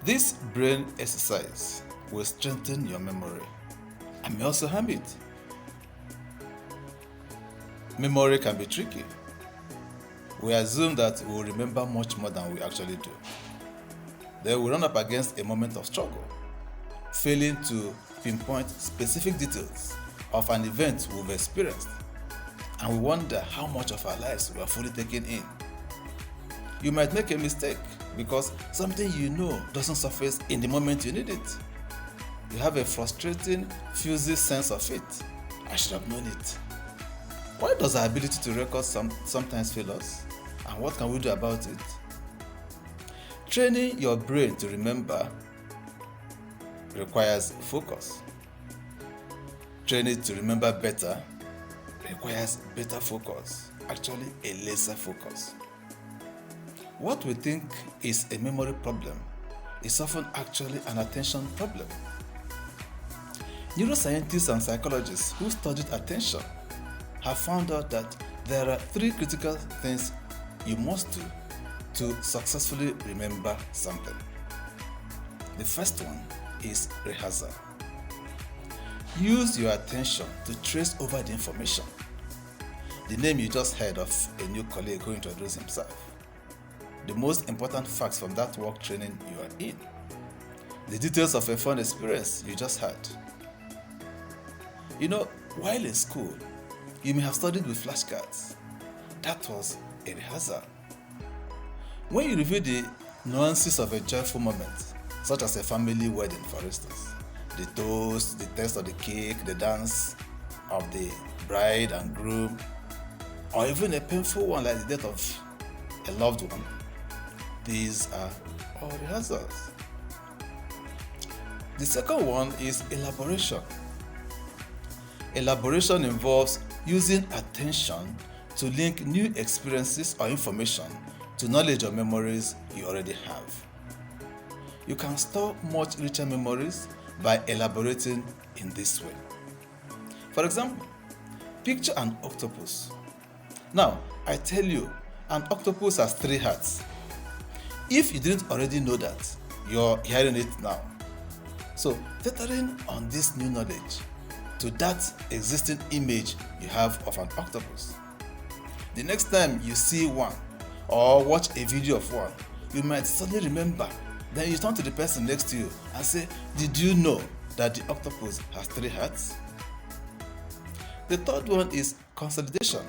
This brain exercise will strengthen your memory and may also harm it. Memory can be tricky. We assume that we will remember much more than we actually do. Then we run up against a moment of struggle, failing to pinpoint specific details of an event we've experienced, and we wonder how much of our lives we are fully taken in. You might make a mistake because something you know doesn't surface in the moment you need it. You have a frustrating, fuzzy sense of it. I should have known it. Why does our ability to record sometimes fail us? And what can we do about it? Training your brain to remember requires focus. Training to remember better requires better focus, actually a laser focus. What we think is a memory problem is often actually an attention problem. Neuroscientists and psychologists who studied attention have found out that there are 3 critical things you must do to successfully remember something. The first one is rehearsal. Use your attention to trace over the information. The name you just heard of a new colleague who introduced himself. The most important facts from that work training you are in. The details of a fun experience you just had. You know, while in school, you may have studied with flashcards. That was a rehearsal. When you review the nuances of a joyful moment, such as a family wedding, for instance, the toast, the taste of the cake, the dance of the bride and groom, or even a painful one like the death of a loved one, these are all rehearsals. The second one is elaboration. Elaboration involves using attention to link new experiences or information to knowledge or memories you already have. You can store much richer memories by elaborating in this way. For example, picture an octopus. Now, I tell you, an octopus has 3 hearts. If you didn't already know that, you're hearing it now. So, tethering on this new knowledge to that existing image you have of an octopus. The next time you see one or watch a video of one, you might suddenly remember. Then you turn to the person next to you and say, "Did you know that the octopus has 3 hearts?" The third one is consolidation.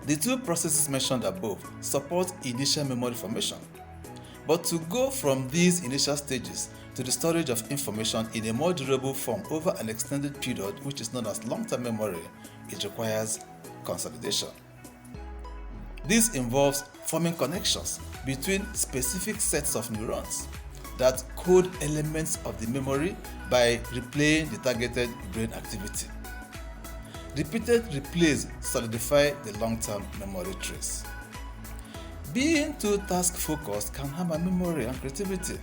The 2 processes mentioned above support initial memory formation. But to go from these initial stages to the storage of information in a more durable form over an extended period, which is known as long-term memory, it requires consolidation. This involves forming connections between specific sets of neurons that code elements of the memory by replaying the targeted brain activity. Repeated replays solidify the long-term memory trace. Being too task-focused can harm our memory and creativity.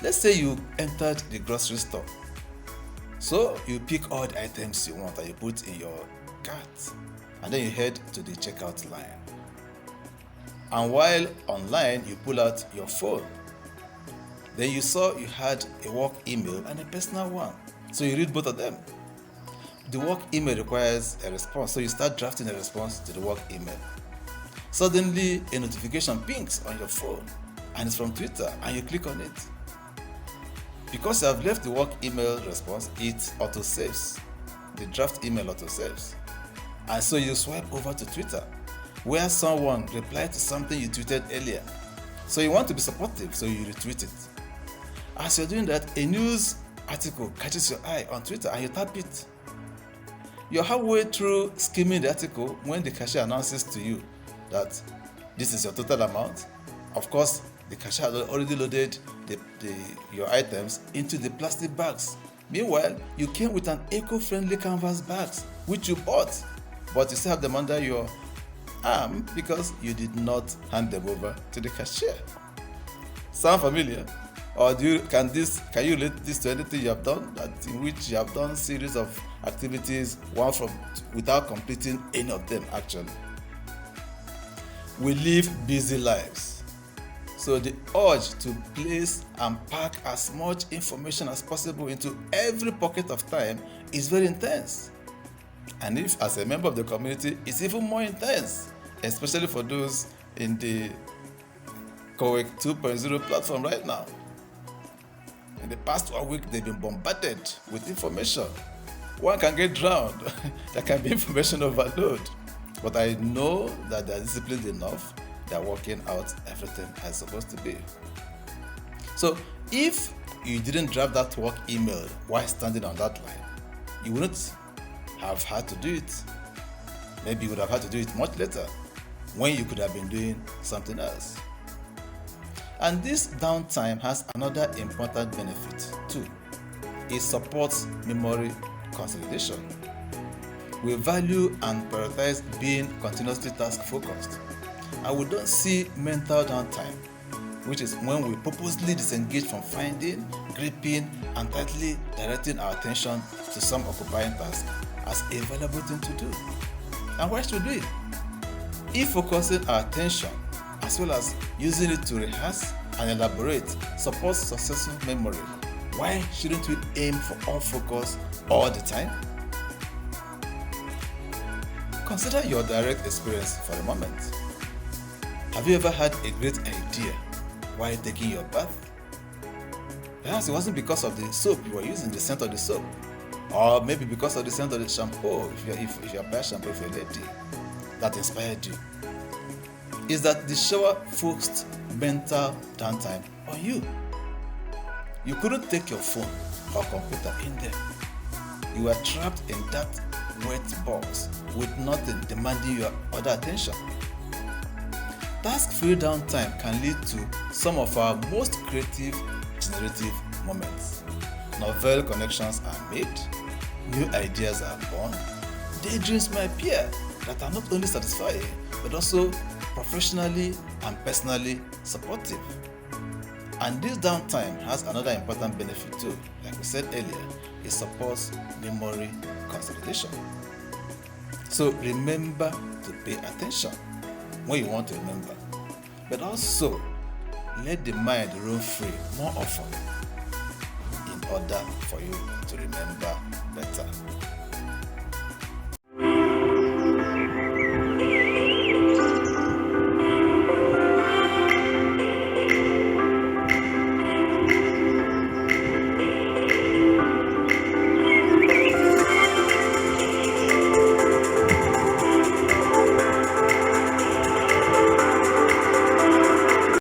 Let's say you entered the grocery store. So you pick all the items you want and you put in your cart, and then you head to the checkout line. And while online, you pull out your phone. Then you saw you had a work email and a personal one. So you read both of them. The work email requires a response, so you start drafting a response to the work email. Suddenly, a notification pings on your phone, and it's from Twitter, and you click on it. Because you have left the work email response, it autosaves. The draft email autosaves. And so you swipe over to Twitter, where someone replied to something you tweeted earlier. So you want to be supportive, so you retweet it. As you're doing that, a news article catches your eye on Twitter and you tap it. You're halfway through skimming the article when the cashier announces to you that this is your total amount. Of course, the cashier had already loaded your items into the plastic bags. Meanwhile, you came with an eco-friendly canvas bags, which you bought, but you still have them under your arm because you did not hand them over to the cashier. Sound familiar? Or can you relate this to anything you have done, in which you have done series of activities, without completing any of them actually? We live busy lives. So the urge to place and pack as much information as possible into every pocket of time is very intense. And if as a member of the community, it's even more intense, especially for those in the COEC 2.0 platform right now. In the past 1 week, they've been bombarded with information. One can get drowned. There can be information overload. But I know that they're disciplined enough, they're working out everything as supposed to be. So if you didn't draft that work email while standing on that line, you wouldn't have had to do it. Maybe you would have had to do it much later when you could have been doing something else. And this downtime has another important benefit too. It supports memory consolidation. We value and prioritize being continuously task focused, and we don't see mental downtime, which is when we purposely disengage from finding, gripping, and tightly directing our attention to some occupying task as a valuable thing to do. And why should we? If focusing our attention as well as using it to rehearse and elaborate supports successful memory, why shouldn't we aim for all focus all the time? Consider your direct experience for a moment. Have you ever had a great idea while taking your bath? Perhaps it wasn't because of the soap you were using, the scent of the soap, or maybe because of the scent of the shampoo, if you're buying shampoo for a lady, that inspired you. Is that the shower focused mental downtime on you? You couldn't take your phone or computer in there. You were trapped in that wet box with nothing demanding your other attention. Task-free downtime can lead to some of our most creative, generative moments. Novel connections are made, new ideas are born, daydreams may appear that are not only satisfying but also professionally and personally supportive. And this downtime has another important benefit too. Like we said earlier, it supports memory consolidation. So remember to pay attention when you want to remember, but also let the mind roam free more often in order for you to remember better.